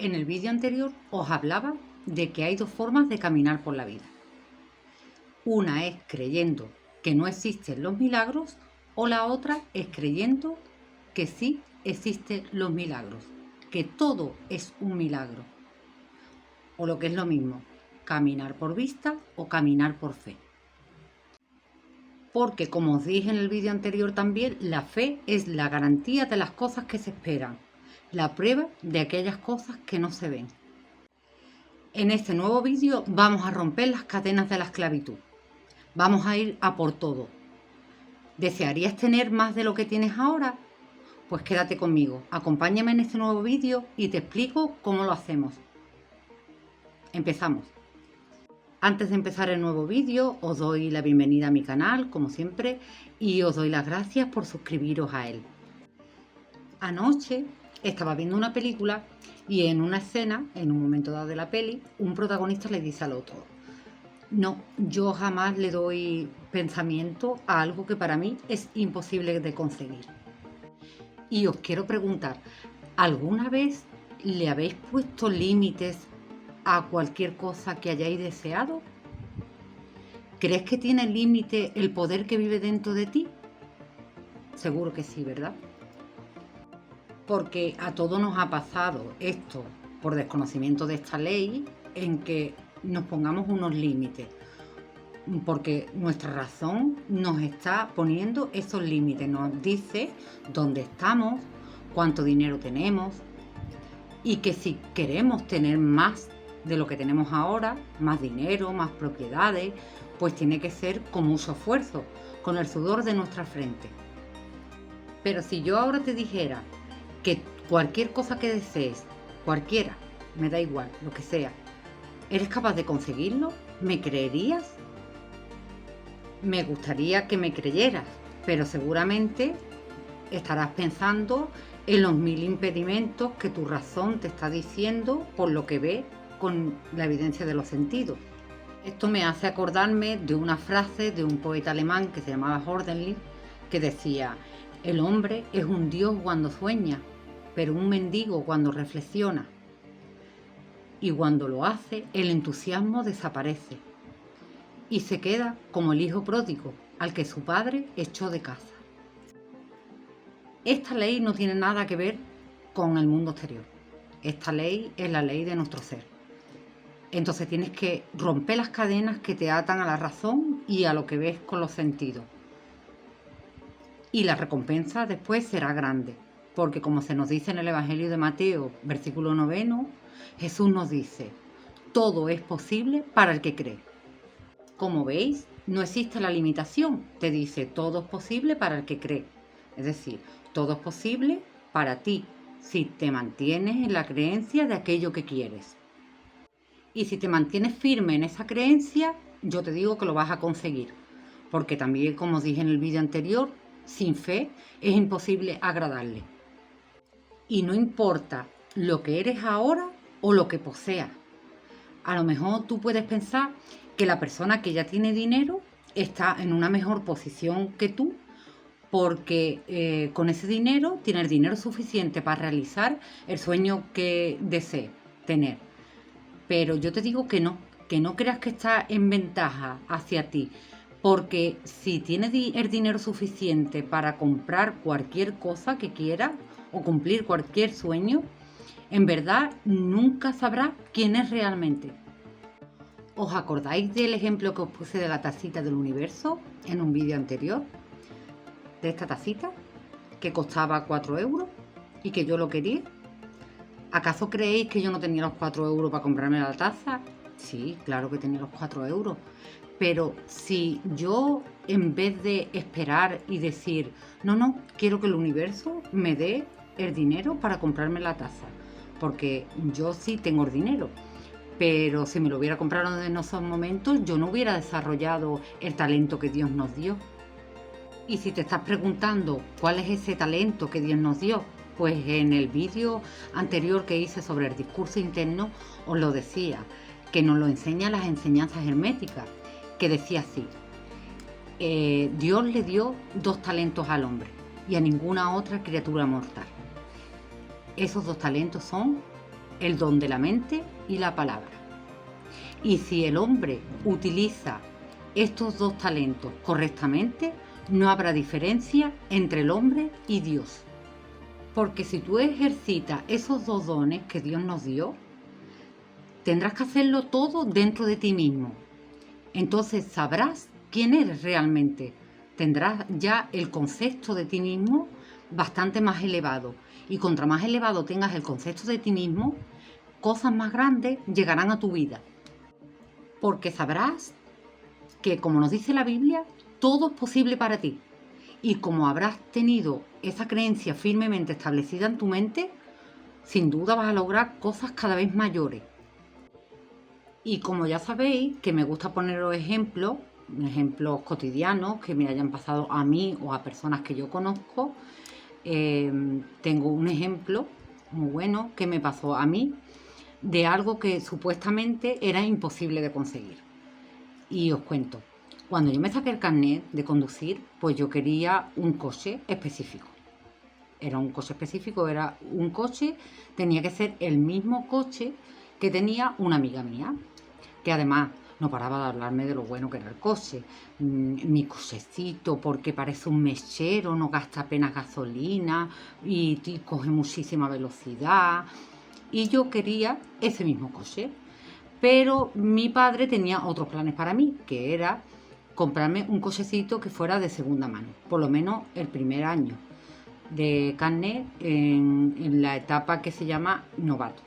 En el vídeo anterior os hablaba de que hay dos formas de caminar por la vida. Una es creyendo que no existen los milagros o la otra es creyendo que sí existen los milagros, que todo es un milagro. O lo que es lo mismo, caminar por vista o caminar por fe. Porque, como os dije en el vídeo anterior también, la fe es la garantía de las cosas que se esperan, la prueba de aquellas cosas que no se ven. En este nuevo vídeo vamos a romper las cadenas de la esclavitud. Vamos a ir a por todo. ¿Desearías tener más de lo que tienes ahora? Pues quédate conmigo, acompáñame en este nuevo vídeo y te explico cómo lo hacemos. Empezamos. Antes de empezar el nuevo vídeo, os doy la bienvenida a mi canal, como siempre, y os doy las gracias por suscribiros a él. Anoche estaba viendo una película y en una escena, en un momento dado de la peli, un protagonista le dice al otro: no, yo jamás le doy pensamiento a algo que para mí es imposible de conseguir. Y os quiero preguntar, ¿alguna vez le habéis puesto límites a cualquier cosa que hayáis deseado? ¿Crees que tiene límite el poder que vive dentro de ti? Seguro que sí, ¿verdad? Porque a todos nos ha pasado esto por desconocimiento de esta ley, en que nos pongamos unos límites, porque nuestra razón nos está poniendo esos límites, nos dice dónde estamos, cuánto dinero tenemos, y que si queremos tener más de lo que tenemos ahora, más dinero, más propiedades, pues tiene que ser con mucho esfuerzo, con el sudor de nuestra frente. Pero si yo ahora te dijera que cualquier cosa que desees, cualquiera, me da igual, lo que sea, ¿eres capaz de conseguirlo? ¿Me creerías? Me gustaría que me creyeras, pero seguramente estarás pensando en los 1000 impedimentos que tu razón te está diciendo por lo que ve con la evidencia de los sentidos. Esto me hace acordarme de una frase de un poeta alemán que se llamaba Hölderlin, que decía: el hombre es un dios cuando sueña, pero un mendigo cuando reflexiona. Y cuando lo hace, el entusiasmo desaparece y se queda como el hijo pródigo al que su padre echó de casa. Esta ley no tiene nada que ver con el mundo exterior. Esta ley es la ley de nuestro ser. Entonces tienes que romper las cadenas que te atan a la razón y a lo que ves con los sentidos. Y la recompensa después será grande, porque como se nos dice en el Evangelio de Mateo, versículo 9, Jesús nos dice: todo es posible para el que cree. Como veis, no existe la limitación, te dice todo es posible para el que cree. Es decir, todo es posible para ti, si te mantienes en la creencia de aquello que quieres. Y si te mantienes firme en esa creencia, yo te digo que lo vas a conseguir. Porque también, como os dije en el vídeo anterior, sin fe es imposible agradarle. Y no importa lo que eres ahora o lo que poseas. A lo mejor tú puedes pensar que la persona que ya tiene dinero está en una mejor posición que tú, porque con ese dinero tiene el dinero suficiente para realizar el sueño que desee tener. Pero yo te digo que no creas que está en ventaja hacia ti, porque si tienes el dinero suficiente para comprar cualquier cosa que quieras o cumplir cualquier sueño, en verdad nunca sabrás quién es realmente. ¿Os acordáis del ejemplo que os puse de la tacita del universo en un vídeo anterior? De esta tacita que costaba 4 euros y que yo lo quería. ¿Acaso creéis que yo no tenía los 4 euros para comprarme la taza? Sí, claro que tenía los 4 euros. Pero si yo, en vez de esperar y decir: no, quiero que el universo me dé el dinero para comprarme la taza, porque yo sí tengo el dinero, pero si me lo hubiera comprado en esos momentos, yo no hubiera desarrollado el talento que Dios nos dio. Y si te estás preguntando cuál es ese talento que Dios nos dio, pues en el vídeo anterior que hice sobre el discurso interno os lo decía, que nos lo enseñan las enseñanzas herméticas, que decía así: Dios le dio 2 talentos al hombre y a ninguna otra criatura mortal. Esos 2 talentos son el don de la mente y la palabra. Y si el hombre utiliza estos dos talentos correctamente, no habrá diferencia entre el hombre y Dios. Porque si tú ejercitas esos dos dones que Dios nos dio, tendrás que hacerlo todo dentro de ti mismo. Entonces sabrás quién eres realmente. Tendrás ya el concepto de ti mismo bastante más elevado. Y contra más elevado tengas el concepto de ti mismo, cosas más grandes llegarán a tu vida. Porque sabrás que, como nos dice la Biblia, todo es posible para ti. Y como habrás tenido esa creencia firmemente establecida en tu mente, sin duda vas a lograr cosas cada vez mayores. Y como ya sabéis, que me gusta poneros ejemplos cotidianos que me hayan pasado a mí o a personas que yo conozco, tengo un ejemplo muy bueno que me pasó a mí de algo que supuestamente era imposible de conseguir. Y os cuento, cuando yo me saqué el carnet de conducir, pues yo quería un coche específico. Era un coche específico, tenía que ser el mismo coche que tenía una amiga mía, que además no paraba de hablarme de lo bueno que era el coche. Mi cochecito, porque parece un mechero, no gasta apenas gasolina y coge muchísima velocidad. Y yo quería ese mismo coche. Pero mi padre tenía otros planes para mí, que era comprarme un cochecito que fuera de segunda mano, por lo menos el primer año de carnet en la etapa que se llama novato.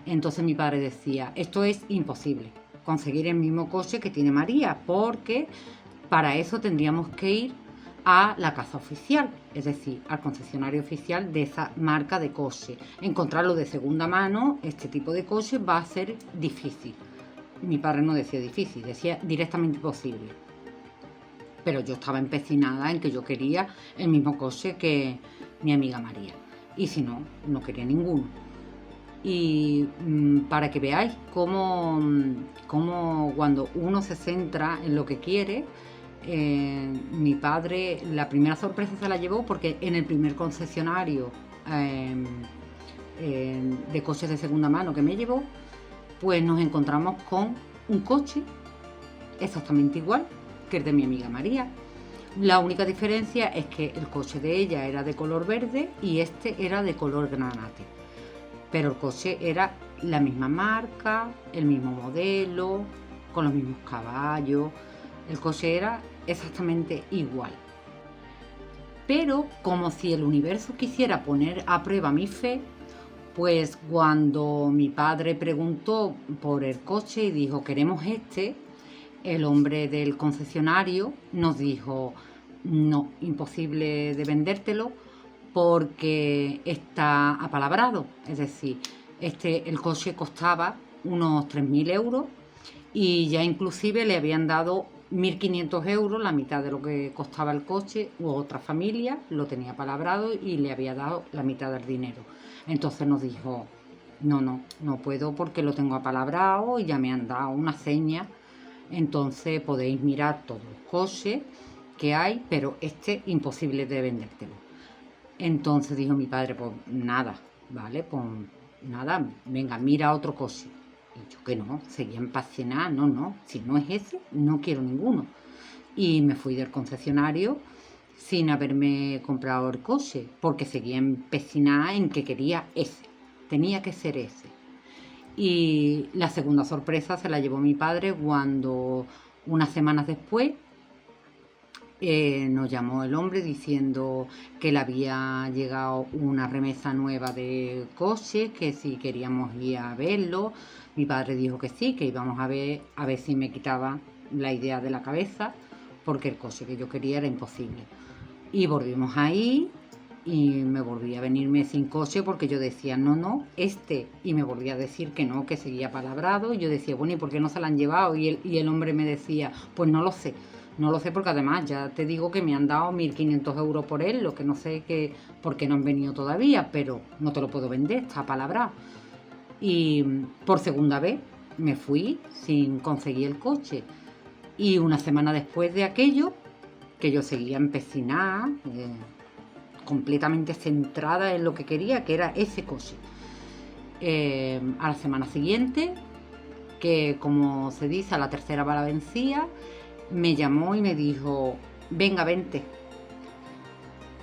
Entonces mi padre decía, esto es imposible, conseguir el mismo coche que tiene María, porque para eso tendríamos que ir a la casa oficial, es decir, al concesionario oficial de esa marca de coche. Encontrarlo de segunda mano, este tipo de coche, va a ser difícil. Mi padre no decía difícil, decía directamente imposible. Pero yo estaba empecinada en que yo quería el mismo coche que mi amiga María. Y si no, no quería ninguno. Y para que veáis cómo cuando uno se centra en lo que quiere, mi padre la primera sorpresa se la llevó porque en el primer concesionario de coches de segunda mano que me llevó, pues nos encontramos con un coche exactamente igual que el de mi amiga María. La única diferencia es que el coche de ella era de color verde y este era de color granate. Pero el coche era la misma marca, el mismo modelo, con los mismos caballos. El coche era exactamente igual. Pero como si el universo quisiera poner a prueba mi fe, pues cuando mi padre preguntó por el coche y dijo, queremos este, el hombre del concesionario nos dijo, no, imposible de vendértelo porque está apalabrado. Es decir, el coche costaba unos 3.000 euros y ya inclusive le habían dado 1.500 euros, la mitad de lo que costaba el coche, u otra familia lo tenía apalabrado y le había dado la mitad del dinero. Entonces nos dijo, no puedo porque lo tengo apalabrado y ya me han dado una seña. Entonces podéis mirar todos los coches que hay, pero imposible de vendértelo. Entonces dijo mi padre, pues nada, ¿vale? Pues nada, venga, mira otro coche. Y yo que no, seguía empacinada, no, si no es ese, no quiero ninguno. Y me fui del concesionario sin haberme comprado el coche, porque seguía empecinada en que quería ese, tenía que ser ese. Y la segunda sorpresa se la llevó mi padre cuando unas semanas después nos llamó el hombre diciendo que le había llegado una remesa nueva de coches, que si queríamos ir a verlo. Mi padre dijo que sí, que íbamos a ver si me quitaba la idea de la cabeza, porque el coche que yo quería era imposible. Y volvimos ahí y me volví a venirme sin coche porque yo decía, no, y me volvía a decir que no, que seguía palabrado. Y yo decía, bueno, ¿y por qué no se la han llevado? Y el hombre me decía, pues no lo sé porque además ya te digo que me han dado 1.500 euros por él, lo que no sé por qué no han venido todavía, pero no te lo puedo vender, está palabrado. Y por segunda vez me fui sin conseguir el coche. Y una semana después de aquello, que yo seguía empecinada, completamente centrada en lo que quería, que era ese coche. a la semana siguiente, que como se dice, a la tercera va la vencida, me llamó y me dijo: venga, vente,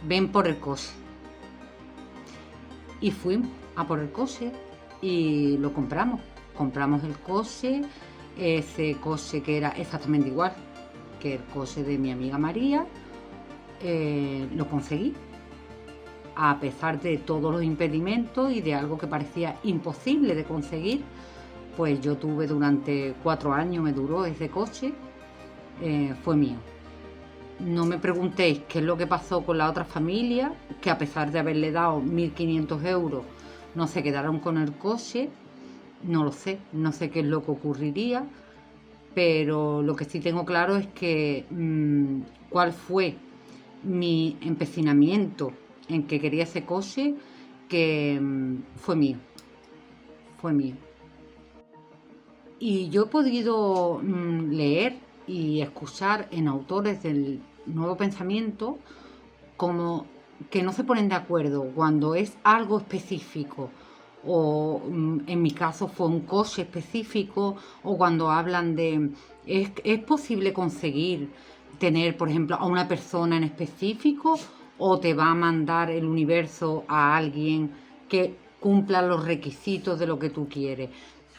ven por el coche. Y fuimos a por el coche y lo compramos. Compramos el coche, ese coche que era exactamente igual que el coche de mi amiga María. Lo conseguí, a pesar de todos los impedimentos y de algo que parecía imposible de conseguir. Pues yo tuve durante 4 años, me duró ese coche, fue mío. No me preguntéis qué es lo que pasó con la otra familia, que a pesar de haberle dado 1.500 euros, no se quedaron con el coche. No lo sé, no sé qué es lo que ocurriría, pero lo que sí tengo claro es que cuál fue mi empecinamiento en que quería ese coche, que fue mío, fue mío. Y yo he podido leer y escuchar en autores del nuevo pensamiento como que no se ponen de acuerdo cuando es algo específico, o en mi caso fue un coche específico, o cuando hablan de es posible conseguir tener, por ejemplo, a una persona en específico, o te va a mandar el universo a alguien que cumpla los requisitos de lo que tú quieres.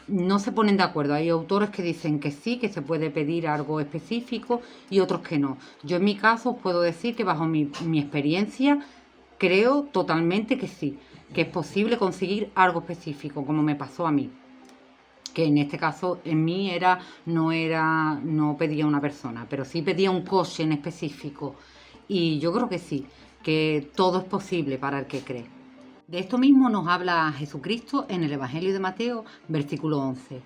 No se ponen de acuerdo. Hay autores que dicen que sí, que se puede pedir algo específico, y otros que no. Yo en mi caso os puedo decir que bajo mi experiencia creo totalmente que sí, que es posible conseguir algo específico, como me pasó a mí. Que en este caso en mí no pedía una persona, pero sí pedía un coche en específico. Y yo creo que sí, que todo es posible para el que cree. De esto mismo nos habla Jesucristo en el Evangelio de Mateo, versículo 11,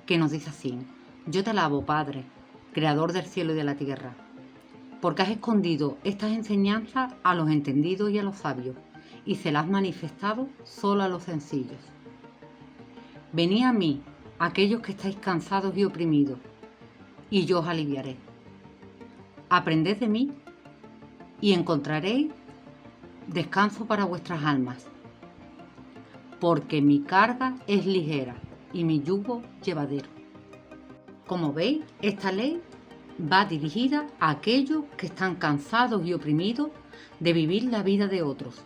que nos dice así: yo te alabo, Padre, creador del cielo y de la tierra, porque has escondido estas enseñanzas a los entendidos y a los sabios, y se las has manifestado solo a los sencillos. Venid a mí, aquellos que estáis cansados y oprimidos, y yo os aliviaré. Aprended de mí y encontraréis descanso para vuestras almas, porque mi carga es ligera y mi yugo llevadero. Como veis, esta ley va dirigida a aquellos que están cansados y oprimidos de vivir la vida de otros,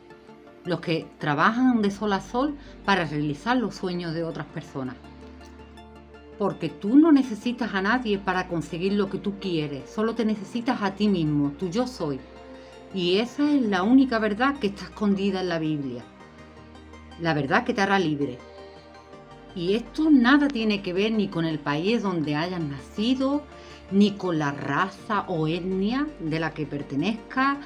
los que trabajan de sol a sol para realizar los sueños de otras personas. Porque tú no necesitas a nadie para conseguir lo que tú quieres, solo te necesitas a ti mismo, tu yo soy. Y esa es la única verdad que está escondida en la Biblia, la verdad que te hará libre. Y esto nada tiene que ver ni con el país donde hayas nacido, ni con la raza o etnia de la que pertenezcas,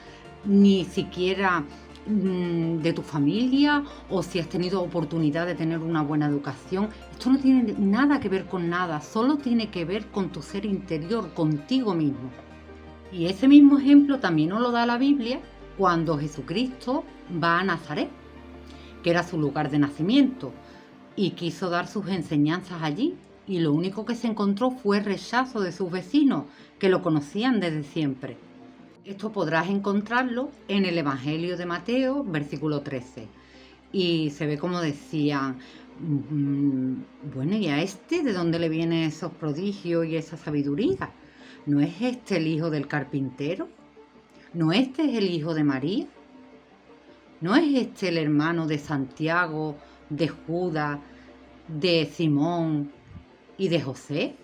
ni siquiera de tu familia, o si has tenido oportunidad de tener una buena educación. Esto no tiene nada que ver con nada, solo tiene que ver con tu ser interior, contigo mismo. Y ese mismo ejemplo también nos lo da la Biblia cuando Jesucristo va a Nazaret, que era su lugar de nacimiento, y quiso dar sus enseñanzas allí, y lo único que se encontró fue rechazo de sus vecinos, que lo conocían desde siempre. Esto podrás encontrarlo en el Evangelio de Mateo, versículo 13. Y se ve como decían: bueno, ¿y a este de dónde le vienen esos prodigios y esa sabiduría? ¿No es este el hijo del carpintero? ¿No este es el hijo de María? ¿No es este el hermano de Santiago, de Judas, de Simón y de José?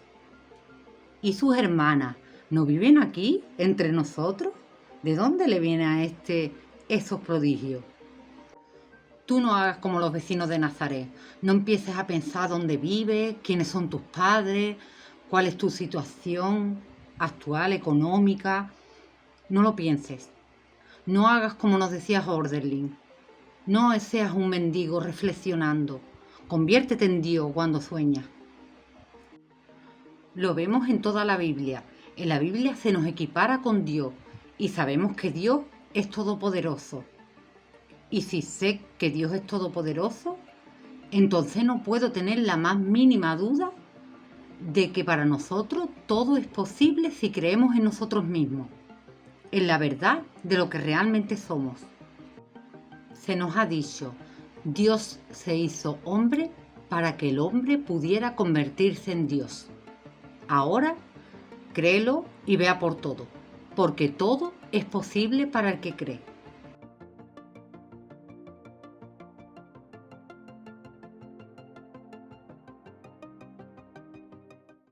¿Y sus hermanas no viven aquí entre nosotros? ¿De dónde le vienen a este esos prodigios? Tú no hagas como los vecinos de Nazaret. No empieces a pensar dónde vives, quiénes son tus padres, cuál es tu situación actual, económica. No lo pienses. No hagas como nos decía Hölderlin. No seas un mendigo reflexionando. Conviértete en Dios cuando sueñas. Lo vemos en toda la Biblia. En la Biblia se nos equipara con Dios y sabemos que Dios es todopoderoso. Y si sé que Dios es todopoderoso, entonces no puedo tener la más mínima duda de que para nosotros todo es posible si creemos en nosotros mismos, en la verdad de lo que realmente somos. Se nos ha dicho: Dios se hizo hombre para que el hombre pudiera convertirse en Dios. Ahora, créelo y vea por todo, porque todo es posible para el que cree.